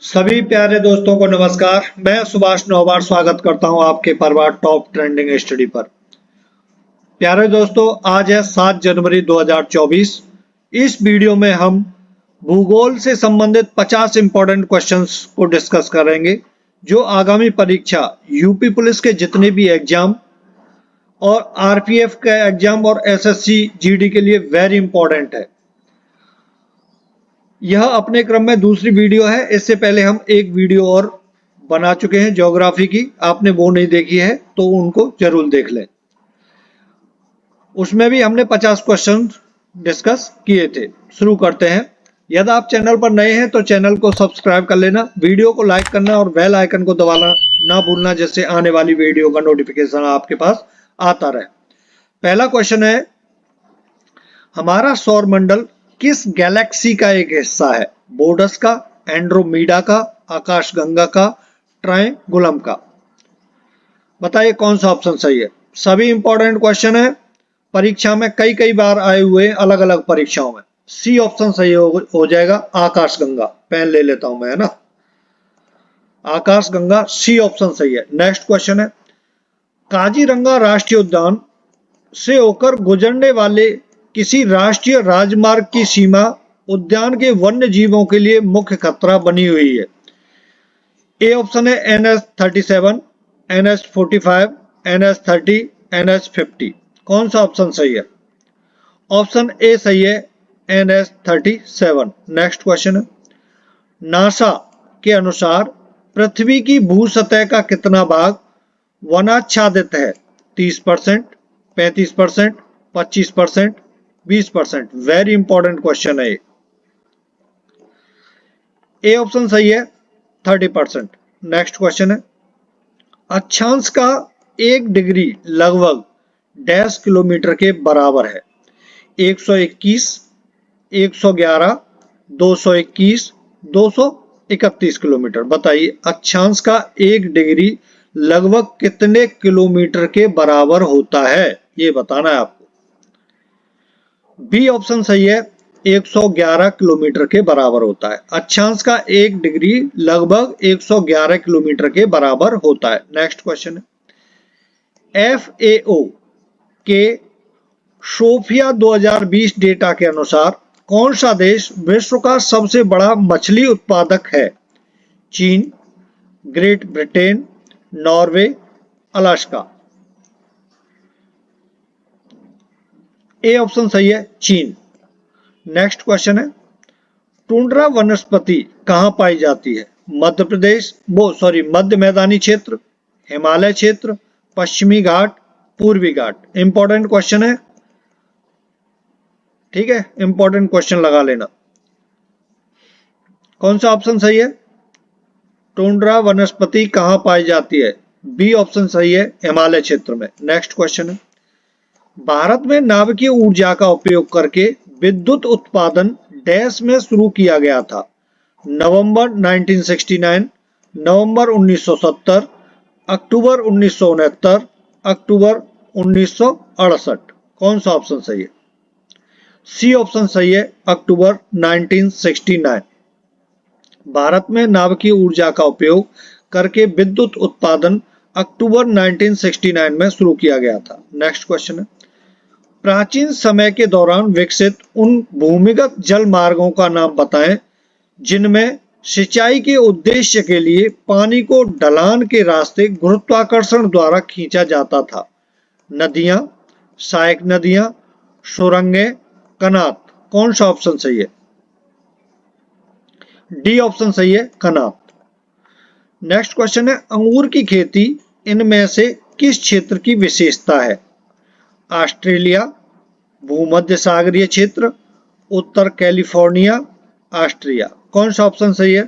सभी प्यारे दोस्तों को नमस्कार। मैं सुभाष नौबार स्वागत करता हूं आपके परिवार टॉप ट्रेंडिंग स्टडी पर। प्यारे दोस्तों, आज है 7 जनवरी 2024। इस वीडियो में हम भूगोल से संबंधित 50 इंपॉर्टेंट क्वेश्चंस को डिस्कस करेंगे जो आगामी परीक्षा यूपी पुलिस के जितने भी एग्जाम और आरपीएफ का एग्जाम और एसएससी जीडी के लिए वेरी इंपॉर्टेंट है। यह अपने क्रम में दूसरी वीडियो है। इससे पहले हम एक वीडियो और बना चुके हैं ज्योग्राफी की, आपने वो नहीं देखी है तो उनको जरूर देख लें। उसमें भी हमने 50 क्वेश्चन डिस्कस किए थे। शुरू करते हैं। यदि आप चैनल पर नए हैं तो चैनल को सब्सक्राइब कर लेना, वीडियो को लाइक करना और बेल आइकन को दबाना ना भूलना, जिससे आने वाली वीडियो का नोटिफिकेशन आपके पास आता रहे। पहला क्वेश्चन है, हमारा सौर मंडल किस गैलेक्सी का एक हिस्सा है? बोर्डस का, एंड्रोमीडा का, आकाशगंगा का, ट्रायंगुलम का? बताइए कौन सा ऑप्शन सही है। सभी इंपॉर्टेंट क्वेश्चन है, परीक्षा में कई बार आए हुए अलग अलग परीक्षाओं में। सी ऑप्शन सही हो जाएगा, आकाशगंगा। पेन ले लेता हूं मैं, है ना। आकाशगंगा सी ऑप्शन सही है। नेक्स्ट क्वेश्चन है, काजीरंगा राष्ट्रीय उद्यान से होकर गुजरने वाले किसी राष्ट्रीय राजमार्ग की सीमा उद्यान के वन्य जीवों के लिए मुख्य खतरा बनी हुई है। ए ऑप्शन है NH37, NH45, NH30, NH50। कौन सा ऑप्शन सही है? ऑप्शन ए सही है, NH37। नेक्स्ट क्वेश्चन है, नासा के अनुसार पृथ्वी की भू सतह का कितना भाग वनाच्छादित है? 30%, 35%, 25%, 20%। वेरी इंपॉर्टेंट क्वेश्चन है। ए ऑप्शन सही है, 30%। नेक्स्ट क्वेश्चन है, अक्षांश का 1 डिग्री लगभग डैश किलोमीटर के बराबर है? 121, 111, 221, 231 किलोमीटर। बताइए अक्षांश का 1 डिग्री लगभग कितने किलोमीटर के बराबर होता है, ये बताना है आपको। बी ऑप्शन सही है, 111 किलोमीटर के बराबर होता है। अक्षांश का 1 डिग्री लगभग 111 किलोमीटर के बराबर होता है। नेक्स्ट क्वेश्चन है, FAO के सोफिया 2020 डेटा के अनुसार कौन सा देश विश्व का सबसे बड़ा मछली उत्पादक है? चीन, great Britain, Norway, Alaska? A option सही है, चीन। नेक्स्ट क्वेश्चन है, टुंड्रा वनस्पति कहां पाई जाती है? मध्य प्रदेश, मध्य मैदानी क्षेत्र, हिमालय क्षेत्र, पश्चिमी घाट, पूर्वी घाट? इंपॉर्टेंट क्वेश्चन है, ठीक है, इंपॉर्टेंट क्वेश्चन लगा लेना। कौन सा ऑप्शन सही है? टुंड्रा वनस्पति कहां पाई जाती है? बी ऑप्शन सही है, हिमालय क्षेत्र में। नेक्स्ट क्वेश्चन है, भारत में नाभिकीय ऊर्जा का उपयोग करके विद्युत उत्पादन डैश में शुरू किया गया था? नवंबर 1969, नवंबर 1970, अक्टूबर 1969, अक्टूबर 1968? कौन सा ऑप्शन सही है? सी ऑप्शन सही है, अक्टूबर 1969। भारत में नाभिकीय ऊर्जा का उपयोग करके विद्युत उत्पादन अक्टूबर 1969 में शुरू किया गया था। नेक्स्ट क्वेश्चन है, प्राचीन समय के दौरान विकसित उन भूमिगत जल मार्गों का नाम बताएं जिनमें सिंचाई के उद्देश्य के लिए पानी को ढलान के रास्ते गुरुत्वाकर्षण द्वारा खींचा जाता था? नदियां, सहायक नदियां, सुरंगें, कनात? कौन सा ऑप्शन सही है? डी ऑप्शन सही है, कनात। नेक्स्ट क्वेश्चन है, अंगूर की खेती इनमें से किस क्षेत्र की विशेषता है? ऑस्ट्रेलिया, भूमध्य सागरीय क्षेत्र, उत्तर कैलिफोर्निया, ऑस्ट्रिया? कौन सा ऑप्शन सही है?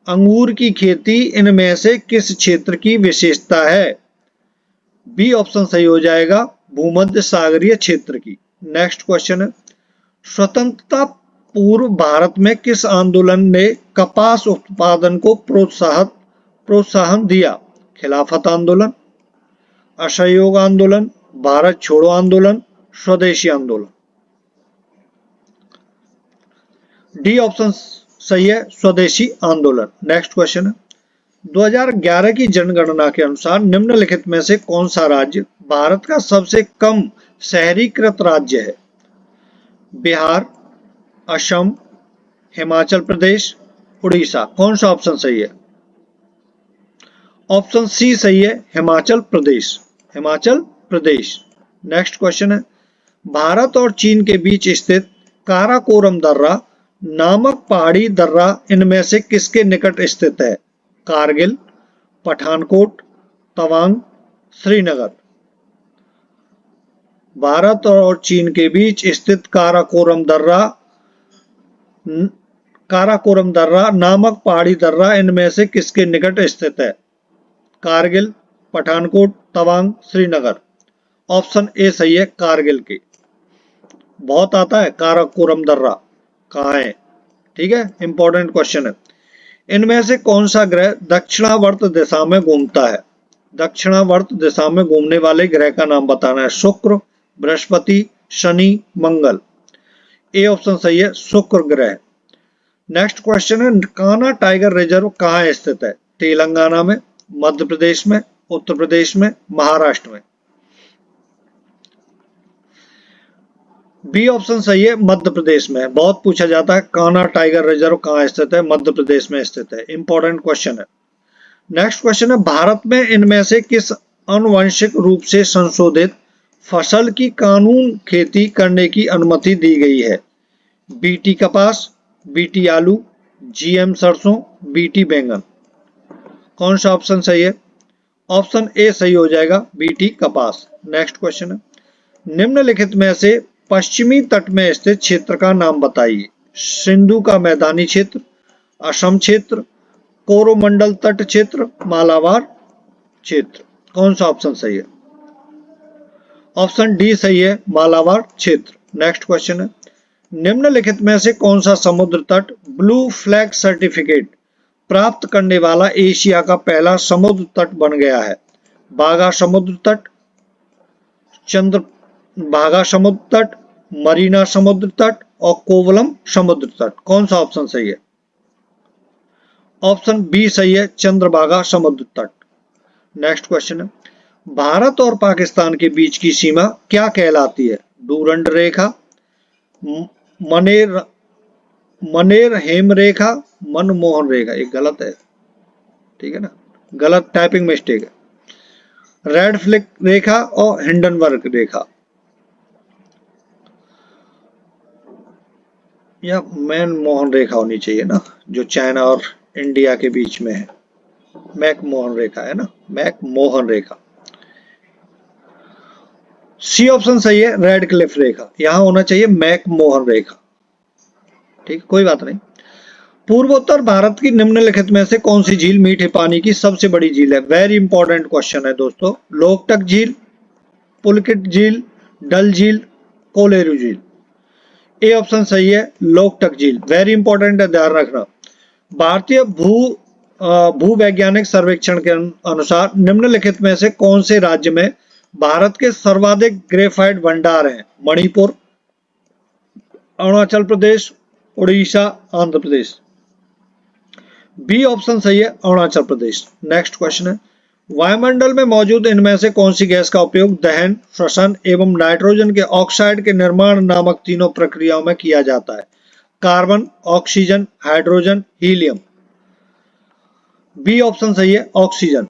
अंगूर की खेती इनमें से किस क्षेत्र की विशेषता है? बी ऑप्शन सही हो जाएगा, भूमध्य सागरीय क्षेत्र की। नेक्स्ट क्वेश्चन है, स्वतंत्रता पूर्व भारत में किस आंदोलन ने कपास उत्पादन को प्रोत्साहन दिया? खिलाफत आंदोलन, असहयोग आंदोलन, भारत छोड़ो आंदोलन, स्वदेशी आंदोलन? डी ऑप्शन सही है, स्वदेशी आंदोलन। नेक्स्ट क्वेश्चन है, 2011 की जनगणना के अनुसार निम्नलिखित में से कौन सा राज्य भारत का सबसे कम शहरीकृत राज्य है? बिहार, असम, हिमाचल प्रदेश, उड़ीसा। कौन सा ऑप्शन सही है? ऑप्शन सी सही है, हिमाचल प्रदेश। हिमाचल प्रदेश। नेक्स्ट क्वेश्चन है, भारत और चीन के बीच स्थित काराकोरम दर्रा नामक पहाड़ी दर्रा इनमें से किसके निकट स्थित है? कारगिल, पठानकोट, तवांग, श्रीनगर। भारत और चीन के बीच स्थित काराकोरम दर्रा नामक पहाड़ी दर्रा इनमें से किसके निकट स्थित है? कारगिल, पठानकोट, तवांग, श्रीनगर। ऑप्शन ए सही है, कारगिल की। बहुत आता है काराकोरम दर्रा कहाँ है, ठीक है, इंपॉर्टेंट क्वेश्चन है। इनमें से कौन सा ग्रह दक्षिणावर्त दिशा में घूमता है? दक्षिणावर्त दिशा में घूमने वाले ग्रह का नाम बताना है। शुक्र, बृहस्पति, शनि, मंगल। ए ऑप्शन सही है, शुक्र ग्रह। नेक्स्ट क्वेश्चन है, कान्हा टाइगर रिजर्व कहाँ स्थित है? तेलंगाना में, मध्य प्रदेश में, उत्तर प्रदेश में, महाराष्ट्र में। बी ऑप्शन सही है, मध्य प्रदेश में। बहुत पूछा जाता है कान्हा टाइगर रिजर्व कहाँ स्थित है? मध्य प्रदेश में स्थित है, इंपॉर्टेंट क्वेश्चन है। नेक्स्ट क्वेश्चन है, भारत में इनमें से किस आनुवंशिक रूप से संशोधित फसल की कानून खेती करने की अनुमति दी गई है? बीटी कपास, बीटी आलू, जीएम सरसों, बीटी बैंगन। कौन सा ऑप्शन सही है? ऑप्शन ए सही हो जाएगा, बीटी कपास। नेक्स्ट क्वेश्चन है, निम्नलिखित में से पश्चिमी तट में स्थित क्षेत्र का नाम बताइए। सिंधु का मैदानी क्षेत्र, असम क्षेत्र, कोरोमंडल तट क्षेत्र, मालाबार क्षेत्र। कौन सा ऑप्शन सही है? ऑप्शन डी सही है, मालाबार क्षेत्र। नेक्स्ट क्वेश्चन है, निम्नलिखित में से कौन सा समुद्र तट ब्लू फ्लैग सर्टिफिकेट प्राप्त करने वाला एशिया का पहला समुद्र तट बन गया है? बागा समुद्र तट, चंद्रभागा समुद्र तट, मरीना समुद्र तट और कोवलम समुद्र तट। कौन सा ऑप्शन सही है? ऑप्शन बी सही है, चंद्रभागा समुद्र तट। नेक्स्ट क्वेश्चन है, भारत और पाकिस्तान के बीच की सीमा क्या कहलाती है? डूरंड रेखा, मनेर हेम रेखा, मनमोहन रेखा। एक गलत है, ठीक है ना, गलत टाइपिंग मिस्टेक है। रेड फ्लिक रेखा और हिंडनबर्ग रेखा, या मनमोहन रेखा होनी चाहिए ना, जो चाइना और इंडिया के बीच में है। मैकमोहन रेखा है ना, मैकमोहन रेखा। सी ऑप्शन सही है, रेड क्लिफ रेखा। यहां होना चाहिए मैकमोहन रेखा, ठीक, कोई बात नहीं। पूर्वोत्तर भारत की निम्नलिखित में से कौन सी झील मीठे पानी की सबसे बड़ी झील है? वेरी इंपॉर्टेंट क्वेश्चन है दोस्तों। लोकटक झील, पुलकित झील, डल झील, कोलेरू झील। ए ऑप्शन सही है, लोकटक झील। वेरी इंपॉर्टेंट है, ध्यान रखना। भारतीय भूवैज्ञानिक सर्वेक्षण के अनुसार निम्नलिखित में से कौन से राज्य में भारत के सर्वाधिक ग्रेफाइट भंडार हैं? मणिपुर, अरुणाचल प्रदेश, उड़ीसा, आंध्र प्रदेश। बी ऑप्शन सही है, अरुणाचल प्रदेश। नेक्स्ट क्वेश्चन है, वायुमंडल में मौजूद इनमें से कौन सी गैस का उपयोग दहन, श्वसन एवं नाइट्रोजन के ऑक्साइड के निर्माण नामक तीनों प्रक्रियाओं में किया जाता है? Carbon, oxygen, hydrogen, helium. B option सही है, ऑक्सीजन।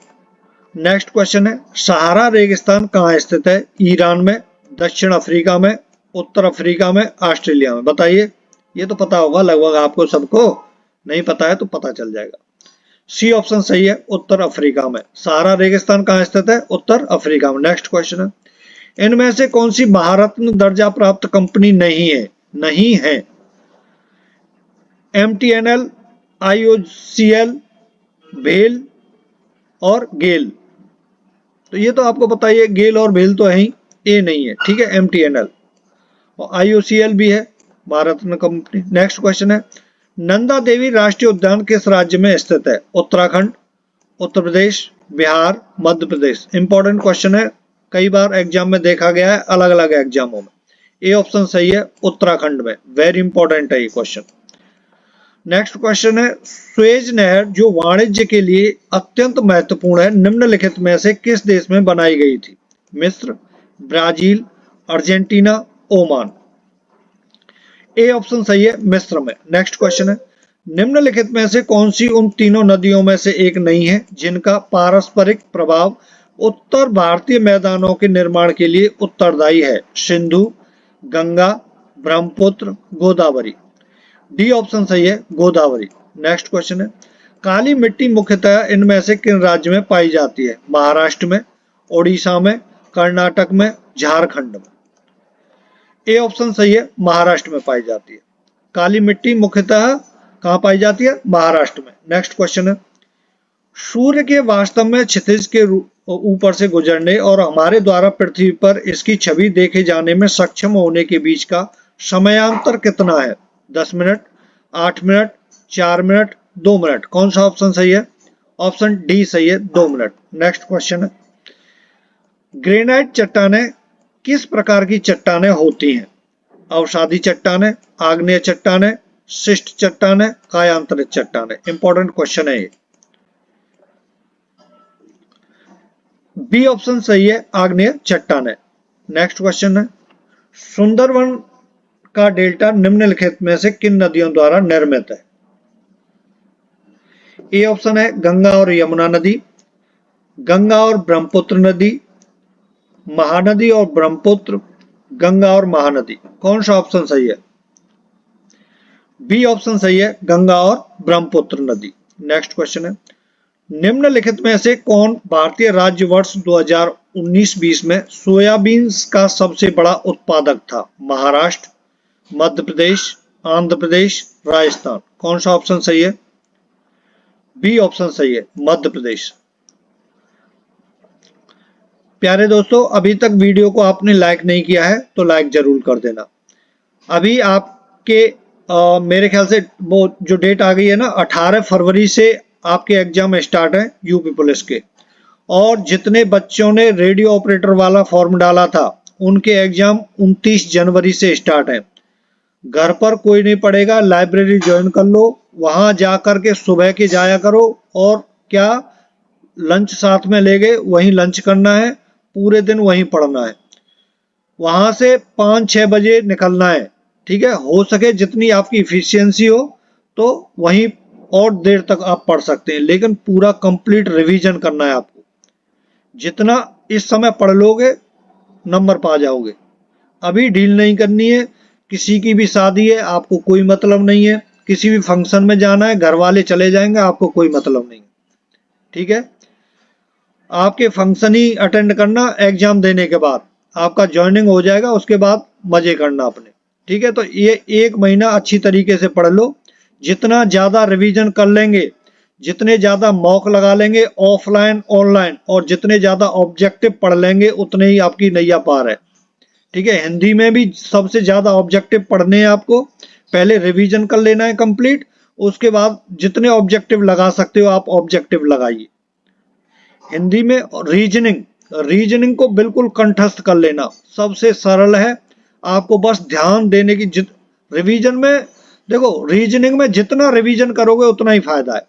नेक्स्ट क्वेश्चन है, सहारा रेगिस्तान कहाँ स्थित है? ईरान में, दक्षिण अफ्रीका में, उत्तर अफ्रीका में, ऑस्ट्रेलिया में। बताइए, ये तो पता होगा लगभग आपको सबको, नहीं पता है तो पता चल जाएगा। सी ऑप्शन सही है, उत्तर अफ्रीका में। सहारा रेगिस्तान कहाँ स्थित है? उत्तर अफ्रीका में। नेक्स्ट क्वेश्चन है, इनमें से कौन सी भारतरत्न दर्जा प्राप्त कंपनी नहीं है? MTNL, IOCL, भेल और गेल। तो ये तो आपको पता ही है, गेल और भेल तो है ही, ए नहीं है, ठीक है। MTNL और IOCL भी है Bharat Ratna company. Next question है, नंदा देवी राष्ट्रीय उद्यान किस राज्य में स्थित है? उत्तराखंड, उत्तर प्रदेश, बिहार, मध्य प्रदेश। इंपॉर्टेंट क्वेश्चन है, कई बार एग्जाम में देखा गया है अलग अलग एग्जामों में। ए ऑप्शन सही है, उत्तराखंड में। वेरी इंपॉर्टेंट है ये क्वेश्चन। नेक्स्ट क्वेश्चन है, सुएज नहर जो वाणिज्य के लिए अत्यंत महत्वपूर्ण है, निम्नलिखित में से किस देश में बनाई गई थी? मिस्र, Brazil, Argentina, Oman. A option सही है, मिस्र में। नेक्स्ट क्वेश्चन है, निम्नलिखित में से कौन सी उन तीनों नदियों में से एक नहीं है जिनका पारस्परिक प्रभाव उत्तर भारतीय मैदानों के निर्माण के लिए उत्तरदायी है? सिंधु, गंगा, ब्रह्मपुत्र, गोदावरी। डी ऑप्शन सही है, गोदावरी। नेक्स्ट क्वेश्चन है, काली मिट्टी मुख्यतः इनमें से किन राज्य में पाई जाती है? महाराष्ट्र में, ओडिशा में, कर्नाटक में, झारखंड में। ए ऑप्शन सही है, महाराष्ट्र में पाई जाती है। काली मिट्टी मुख्यतः कहाँ पाई जाती है? महाराष्ट्र में। नेक्स्ट क्वेश्चन है, सूर्य के वास्तव में क्षितिज के ऊपर से गुजरने और हमारे द्वारा पृथ्वी पर इसकी छवि देखे जाने में सक्षम होने के बीच का समयांतर कितना है? 10 मिनट, 8 मिनट, 4 मिनट, 2 मिनट। कौन सा ऑप्शन सही है? ऑप्शन डी सही है, 2 मिनट। नेक्स्ट क्वेश्चन है, ग्रेनाइट चट्टानें किस प्रकार की चट्टानें होती हैं? अवसादी चट्टानें, आग्नेय चट्टानें, शिष्ट चट्टानें, कायांतरित चट्टानें। इंपॉर्टेंट क्वेश्चन है ये। बी ऑप्शन सही है, आग्नेय चट्टानें। नेक्स्ट क्वेश्चन है, सुंदरवन का डेल्टा निम्नलिखित में से किन नदियों द्वारा निर्मित है? ए ऑप्शन है, गंगा और यमुना नदी, गंगा और ब्रह्मपुत्र नदी, महानदी और ब्रह्मपुत्र, गंगा और महानदी। कौन सा ऑप्शन सही है? बी ऑप्शन सही है, गंगा और ब्रह्मपुत्र नदी। नेक्स्ट क्वेश्चन है, निम्नलिखित में से कौन भारतीय राज्य वर्ष 2019-20 में सोयाबीन का सबसे बड़ा उत्पादक था? महाराष्ट्र, मध्य प्रदेश, आंध्र प्रदेश, राजस्थान। कौन सा ऑप्शन सही है? बी ऑप्शन सही है, मध्य प्रदेश। प्यारे दोस्तों, अभी तक वीडियो को आपने लाइक नहीं किया है तो लाइक जरूर कर देना। अभी आपके मेरे ख्याल से वो जो डेट आ गई है ना, 18 फरवरी से आपके एग्जाम स्टार्ट है यूपी पुलिस के, और जितने बच्चों ने रेडियो ऑपरेटर वाला फॉर्म डाला था उनके एग्जाम 29 जनवरी से स्टार्ट है। घर पर कोई नहीं पढ़ेगा, लाइब्रेरी ज्वाइन कर लो, वहां जा कर के सुबह के जाया करो, और क्या लंच साथ में ले गए, वहीं लंच करना है, पूरे दिन वहीं पढ़ना है। वहां से 5-6 बजे निकलना है, ठीक है। हो सके जितनी आपकी इफिशियंसी हो तो वहीं और देर तक आप पढ़ सकते हैं, लेकिन पूरा कंप्लीट रिवीजन करना है आपको। जितना इस समय पढ़ लोगे नंबर पा जाओगे। अभी ढील नहीं करनी है। किसी की भी शादी है, आपको कोई मतलब नहीं है। किसी भी फंक्शन में जाना है, घर वाले चले जाएंगे, आपको कोई मतलब नहीं, ठीक है। आपके फंक्शन ही अटेंड करना, एग्जाम देने के बाद आपका ज्वाइनिंग हो जाएगा, उसके बाद मजे करना अपने, ठीक है। तो ये 1 महीना अच्छी तरीके से पढ़ लो। जितना ज्यादा रिवीजन कर लेंगे, जितने ज्यादा मॉक लगा लेंगे ऑफलाइन ऑनलाइन, और जितने ज्यादा ऑब्जेक्टिव पढ़ लेंगे उतने ही आपकी नैया पार है, ठीक है। हिंदी में भी सबसे ज्यादा ऑब्जेक्टिव पढ़ने हैं आपको। पहले रिवीजन कर लेना है कंप्लीट, उसके बाद जितने ऑब्जेक्टिव लगा सकते हो आप ऑब्जेक्टिव लगाइए। हिंदी में रीजनिंग को बिल्कुल कंठस्थ कर लेना, सबसे सरल है। आपको बस ध्यान देने की रिवीजन में, देखो रीजनिंग में जितना रिवीजन करोगे उतना ही फायदा है,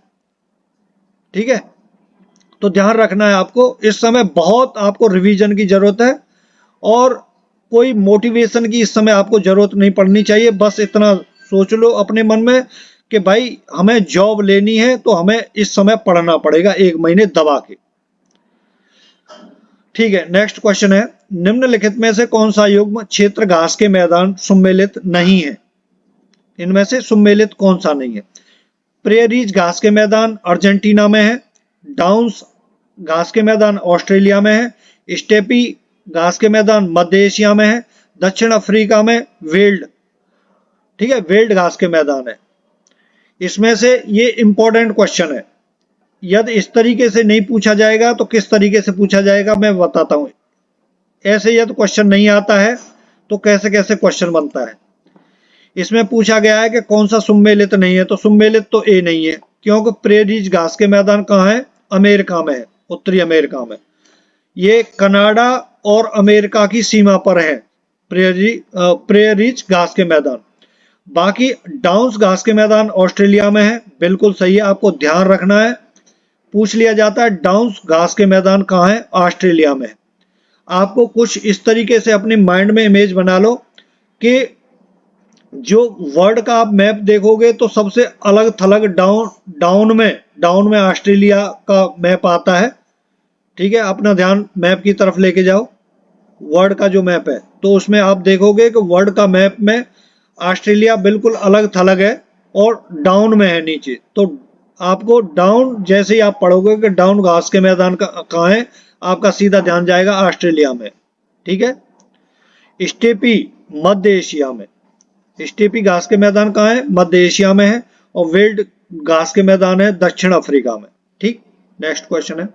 ठीक है। तो ध्यान रखना है आपको, इस समय बहुत आपको रिवीजन की जरूरत है, और कोई मोटिवेशन की इस समय आपको जरूरत नहीं पड़नी चाहिए। बस इतना सोच लो अपने मन में कि भाई हमें जॉब लेनी है तो हमें इस समय पढ़ना पड़ेगा 1 महीने दबा के, ठीक है। नेक्स्ट क्वेश्चन है, निम्नलिखित में से कौन सा युग्म क्षेत्र घास के मैदान सम्मिलित नहीं है? इनमें से सम्मिलित कौन सा नहीं है? प्रेरीज घास के मैदान अर्जेंटीना में है, डाउन्स घास के मैदान ऑस्ट्रेलिया में है, स्टेपी घास के मैदान मध्य एशिया में है, दक्षिण अफ्रीका में वेल्ड, ठीक है, वेल्ड घास के मैदान है। इसमें से ये इंपॉर्टेंट क्वेश्चन है, यदि इस तरीके से नहीं पूछा जाएगा तो किस तरीके से पूछा जाएगा मैं बताता हूं। ऐसे यदि क्वेश्चन नहीं आता है तो कैसे कैसे क्वेश्चन बनता है। इसमें पूछा गया है कि कौन सा सम्मिलित नहीं है, तो सम्मिलित तो ए नहीं है, क्योंकि प्रेरीज घास के मैदान कहाँ है? अमेरिका में है, उत्तरी अमेरिका में। ये कनाडा और अमेरिका की सीमा पर है प्रेरीज घास के मैदान। बाकी डाउन्स घास के मैदान ऑस्ट्रेलिया में है, बिल्कुल सही है, आपको ध्यान रखना है, पूछ लिया जाता है डाउन्स घास के मैदान कहाँ है, ऑस्ट्रेलिया में है। आपको कुछ इस तरीके से अपने माइंड में इमेज बना लो कि जो वर्ल्ड का आप मैप देखोगे तो सबसे अलग थलग डाउन में ऑस्ट्रेलिया का मैप आता है। ठीक है, अपना ध्यान मैप की तरफ लेके जाओ, वर्ल्ड का जो मैप है तो उसमें आप देखोगे कि वर्ल्ड का मैप में ऑस्ट्रेलिया बिल्कुल अलग थलग है और डाउन में है नीचे। तो आपको डाउन जैसे ही आप पढ़ोगे कि डाउन घास के मैदान कहाँ है, आपका सीधा ध्यान जाएगा ऑस्ट्रेलिया में। ठीक है, स्टेपी मध्य एशिया में, स्टेपी घास के मैदान कहाँ है, मध्य एशिया में है, और वेल्ड घास के मैदान है दक्षिण अफ्रीका में। ठीक, नेक्स्ट क्वेश्चन है,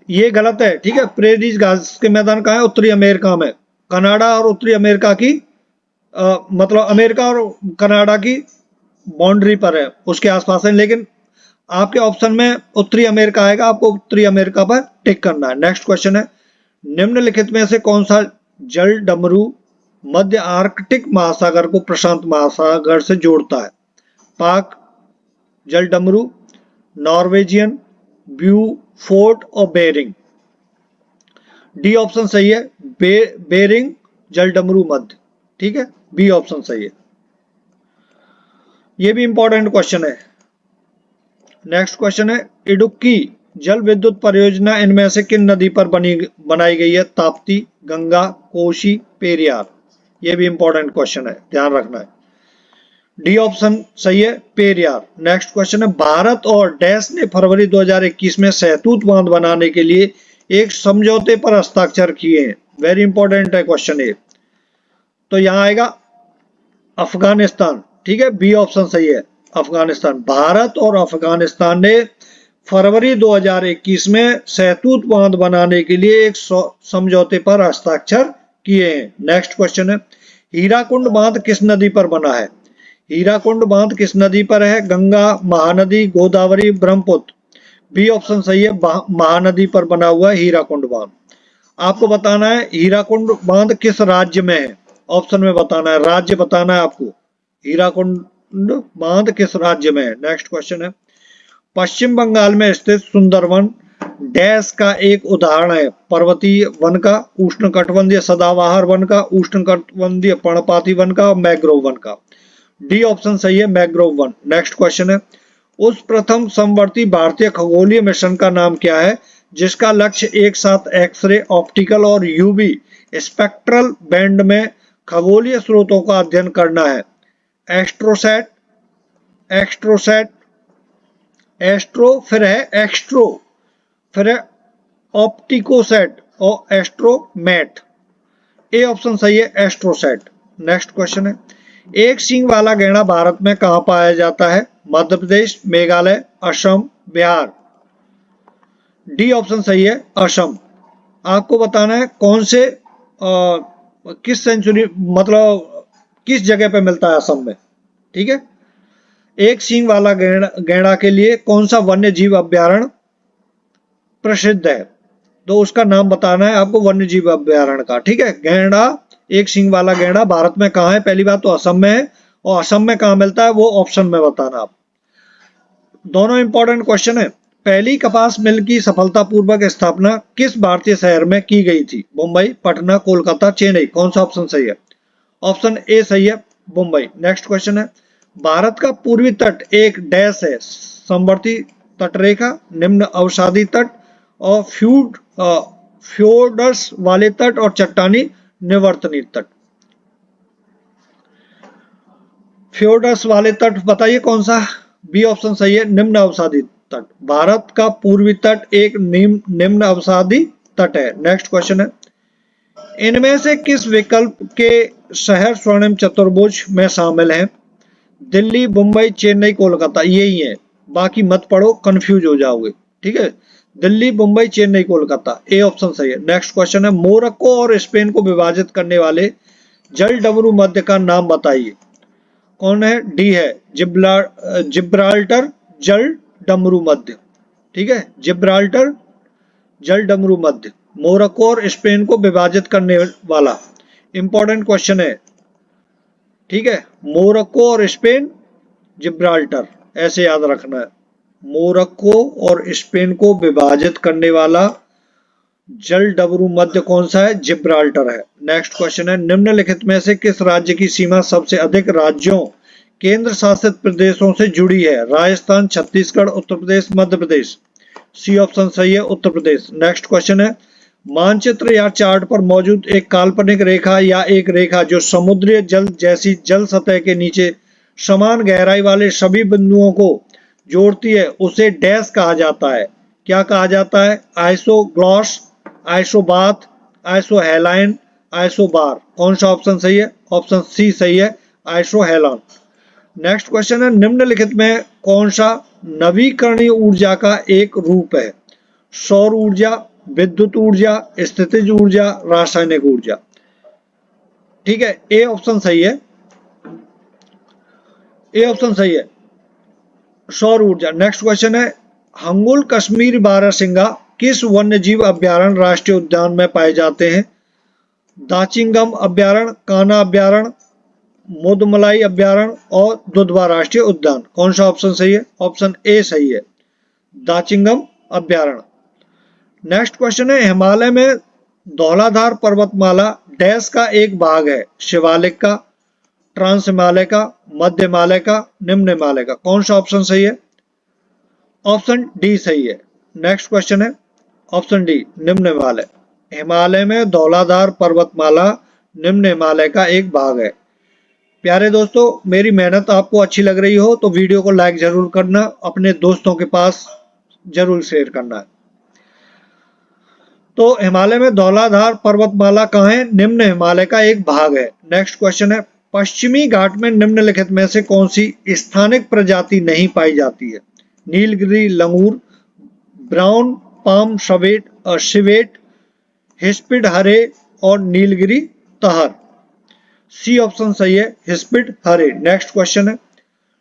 ये गलत है। ठीक है, प्रेरीज घास के मैदान कहाँ है, उत्तरी अमेरिका में, कनाडा और उत्तरी अमेरिका की मतलब अमेरिका और कनाडा की बाउंड्री पर है, उसके आसपास है, लेकिन आपके ऑप्शन में उत्तरी अमेरिका आएगा, आपको उत्तरी अमेरिका पर टिक करना है। नेक्स्ट क्वेश्चन है, निम्नलिखित में से कौन सा जल डमरू मध्य आर्कटिक महासागर को प्रशांत महासागर से जोड़ता है? पाक जल डमरू, नॉर्वेजियन, ब्यूफोर्ट और बेरिंग। डी ऑप्शन सही है, बेरिंग जल डमरू मध्य। ठीक है, बी ऑप्शन सही है। ये भी इंपॉर्टेंट क्वेश्चन है। नेक्स्ट क्वेश्चन है, इडुक्की जल विद्युत परियोजना इनमें से किन नदी पर बनाई गई है? ताप्ती, गंगा, कोशी, पेरियार। ये भी इंपॉर्टेंट क्वेश्चन है, ध्यान रखना है। डी ऑप्शन सही है, पेरियार। नेक्स्ट क्वेश्चन है, भारत और डैश ने फरवरी 2021 में सहतूत बांध बनाने के लिए एक समझौते पर हस्ताक्षर किए हैं। वेरी इंपॉर्टेंट है क्वेश्चन ये। तो यहां आएगा अफगानिस्तान। ठीक है, बी ऑप्शन सही है, अफगानिस्तान। भारत और अफगानिस्तान ने फरवरी 2021 में सहतूत बांध बनाने के लिए एक समझौते पर हस्ताक्षर किए हैं। नेक्स्ट क्वेश्चन है, हीराकुंड बांध किस नदी पर बना है? हीराकुंड बांध किस नदी पर है? गंगा, महानदी, गोदावरी, ब्रह्मपुत्र। बी ऑप्शन सही है, महानदी पर बना हुआ है हीराकुंड बांध। आपको बताना है हीराकुंड बांध किस राज्य में है, ऑप्शन में बताना है, राज्य बताना है आपको, हीराकुंड बांध किस राज्य में है। नेक्स्ट क्वेश्चन है, पश्चिम बंगाल में स्थित सुंदरवन डैश का एक उदाहरण है? पर्वतीय वन का, उष्णकटिबंधीय सदाबहार वन का, उष्णकटिबंधीय पर्णपाती वन का, मैंग्रोव वन का। डी ऑप्शन सही है, मैंग्रोव वन। नेक्स्ट क्वेश्चन है, उस प्रथम समवर्ती भारतीय खगोलीय मिशन का नाम क्या है जिसका लक्ष्य एक साथ एक्सरे, ऑप्टिकल और यूवी स्पेक्ट्रल बैंड में खगोलीय स्रोतों का अध्ययन करना है? एस्ट्रोसैट, एक्स्ट्रोसैट, एस्ट्रो, फिर है एक्स्ट्रो, फिर है ऑप्टिकोसैट और एस्ट्रोमेट। ए ऑप्शन सही है, एस्ट्रोसैट। नेक्स्ट क्वेश्चन है, एक सींग वाला गैंडा भारत में कहां पाया जाता है? मध्य प्रदेश, मेघालय, असम, बिहार। डी ऑप्शन सही है, असम। आपको बताना है कौन से किस सेंचुरी मतलब किस जगह पे मिलता है असम में। ठीक है, एक सींग वाला गैंडा के लिए कौन सा वन्य जीव अभ्यारण्य प्रसिद्ध है? तो उसका नाम बताना है आपको वन्य जीव अभ्यारण्य का। ठीक है, गैंडा, एक सींग वाला गैंडा भारत में कहाँ है? पहली बात तो असम में है, और असम में कहाँ मिलता है वो ऑप्शन में बताना आप। दोनों इंपॉर्टेंट क्वेश्चन है। पहली कपास मिल की सफलतापूर्वक स्थापना किस भारतीय शहर में की गई थी? मुंबई, पटना, कोलकाता, चेन्नई। कौन सा ऑप्शन सही है? ऑप्शन ए सही है, मुंबई। नेक्स्ट क्वेश्चन है, भारत का पूर्वी तट एक डैश है? समवर्ती तटरेखा, निम्न अवसादी तट और फ्योर्ड्स वाले तट और चट्टानी निवर्तनी तट। फ्योर्ड्स वाले तट बताइए कौन सा? बी ऑप्शन सही है, निम्न अवसादी तट। भारत का पूर्वी तट एक निम्न अवसादी तट है। नेक्स्ट क्वेश्चन है, इनमें से किस विकल्प के शहर स्वर्णिम चतुर्भुज में शामिल हैं? दिल्ली, मुंबई, चेन्नई, कोलकाता। यही है, बाकी मत पढ़ो, कंफ्यूज हो जाओगे। ठीक है, दिल्ली, मुंबई, चेन्नई, कोलकाता। ए ऑप्शन सही है। नेक्स्ट क्वेश्चन है, मोरक्को और स्पेन को विभाजित करने वाले जल डमरू मध्य का नाम बताइए। कौन है? डी है, जिब्राल्टर जल डमरू मध्य। ठीक है, जिब्राल्टर जल डमरू मध्य, मोरक्को और स्पेन को विभाजित करने वाला। इंपॉर्टेंट क्वेश्चन है। ठीक है, मोरक्को और स्पेन, जिब्राल्टर, ऐसे याद रखना है। मोरक्को और स्पेन को विभाजित करने वाला जल डबरू मध्य कौन सा है? जिब्राल्टर है। नेक्स्ट क्वेश्चन है, निम्नलिखित में से किस राज्य की सीमा सबसे अधिक राज्यों केंद्र शासित प्रदेशों से जुड़ी है? राजस्थान, छत्तीसगढ़, उत्तर प्रदेश, मध्य प्रदेश। सी ऑप्शन सही है, उत्तर प्रदेश। नेक्स्ट क्वेश्चन है, मानचित्र या चार्ट पर मौजूद एक काल्पनिक रेखा या एक रेखा जो समुद्री जल जैसी जल सतह के नीचे समान गहराई वाले सभी बिंदुओं को जोड़ती है, उसे डैश कहा जाता है। क्या कहा जाता है? आइसोग्लॉस, आइसोबाथ, आइसोहेलाइन, आइसोबार। कौन सा ऑप्शन सही है? ऑप्शन सी सही है, आइसोहेलान। नेक्स्ट क्वेश्चन है, निम्नलिखित में कौन सा नवीकरणीय ऊर्जा का एक रूप है? सौर ऊर्जा, विद्युत ऊर्जा, स्थितिज ऊर्जा, रासायनिक ऊर्जा। ठीक है, ए ऑप्शन सही है, ए ऑप्शन सही है, सौर ऊर्जा। नेक्स्ट क्वेश्चन है, हंगुल कश्मीरी बारहसिंगा किस वन्य जीव अभ्यारण्य राष्ट्रीय उद्यान में पाए जाते हैं? दाचिंगम अभ्यारण्य, कान्हा अभ्यारण्य, मुदमलाई अभ्यारण्य और दुधवा राष्ट्रीय उद्यान। कौन सा ऑप्शन सही है? ऑप्शन ए सही है, दाचिंगम अभ्यारण्य। नेक्स्ट क्वेश्चन है, हिमालय में धौलाधार पर्वतमाला डैश का एक भाग है? शिवालिक का, ट्रांस हिमालय का, मध्य हिमालय का, निम्न हिमालय का। कौन सा ऑप्शन सही है? ऑप्शन डी सही है। नेक्स्ट क्वेश्चन है, ऑप्शन डी, निम्न हिमालय। हिमालय में धौलाधार पर्वतमाला निम्न हिमालय का एक भाग है। प्यारे दोस्तों, मेरी मेहनत आपको अच्छी लग रही हो तो वीडियो को लाइक जरूर करना, अपने दोस्तों के पास जरूर शेयर करना है। तो हिमालय में धौलाधार पर्वतमाला कहाँ है? निम्न हिमालय का एक भाग है। नेक्स्ट क्वेश्चन है, पश्चिमी घाट में निम्नलिखित में से कौन सी स्थानिक प्रजाति नहीं पाई जाती है? नीलगिरी लंगूर, ब्राउन पाम शिवेट, हिस्पिड हरे और नीलगिरी तहर। सी ऑप्शन सही है, हिस्पिड हरे। नेक्स्ट क्वेश्चन है,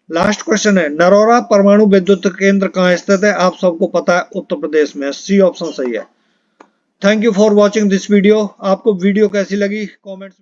लास्ट क्वेश्चन है, नरोरा परमाणु विद्युत केंद्र कहाँ स्थित है? आप सबको पता है, उत्तर प्रदेश में। सी ऑप्शन सही है। Thank you for watching this video. आपको वीडियो कैसी लगी कमेंट्स